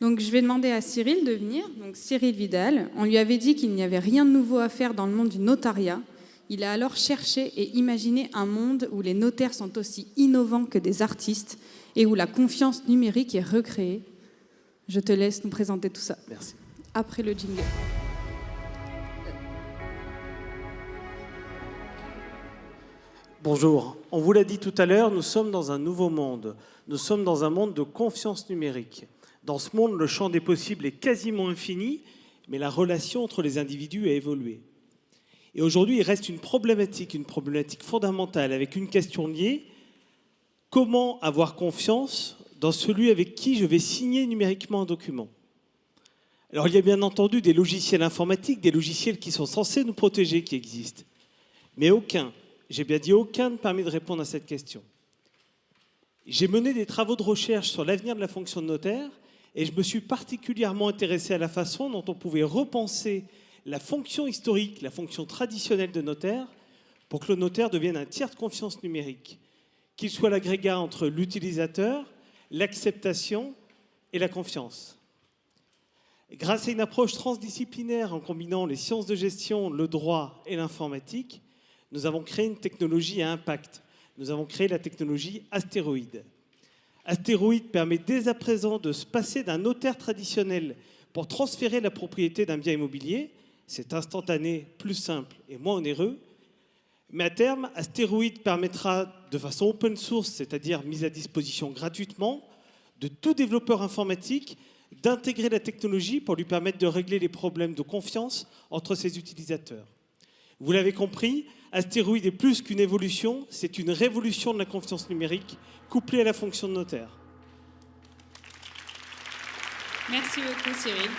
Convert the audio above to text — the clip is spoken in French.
Donc je vais demander à Cyril de venir. Donc Cyril Vidal, on lui avait dit qu'il n'y avait rien de nouveau à faire dans le monde du notariat. Il a alors cherché et imaginé un monde où les notaires sont aussi innovants que des artistes et où la confiance numérique est recréée. Je te laisse nous présenter tout ça. Merci. Après le jingle. Bonjour. On vous l'a dit tout à l'heure, nous sommes dans un nouveau monde. Nous sommes dans un monde de confiance numérique. Dans ce monde, le champ des possibles est quasiment infini, mais la relation entre les individus a évolué. Et aujourd'hui, il reste une problématique fondamentale avec une question liée. Comment avoir confiance dans celui avec qui je vais signer numériquement un document? Alors, il y a bien entendu des logiciels informatiques, des logiciels qui sont censés nous protéger, qui existent. Mais aucun, j'ai bien dit aucun, ne permet de répondre à cette question. J'ai mené des travaux de recherche sur l'avenir de la fonction de notaire et je me suis particulièrement intéressé à la façon dont on pouvait repenser la fonction historique, la fonction traditionnelle de notaire, pour que le notaire devienne un tiers de confiance numérique, qu'il soit l'agrégat entre l'utilisateur, l'acceptation et la confiance. Grâce à une approche transdisciplinaire en combinant les sciences de gestion, le droit et l'informatique, nous avons créé une technologie à impact. Nous avons créé la technologie Astéroïde. Astéroïde permet dès à présent de se passer d'un notaire traditionnel pour transférer la propriété d'un bien immobilier. C'est instantané, plus simple et moins onéreux. Mais à terme, Astéroïde permettra de façon open source, c'est-à-dire mise à disposition gratuitement, de tout développeur informatique d'intégrer la technologie pour lui permettre de régler les problèmes de confiance entre ses utilisateurs. Vous l'avez compris, Astéroïde est plus qu'une évolution, c'est une révolution de la confiance numérique couplée à la fonction de notaire. Merci beaucoup Cyril.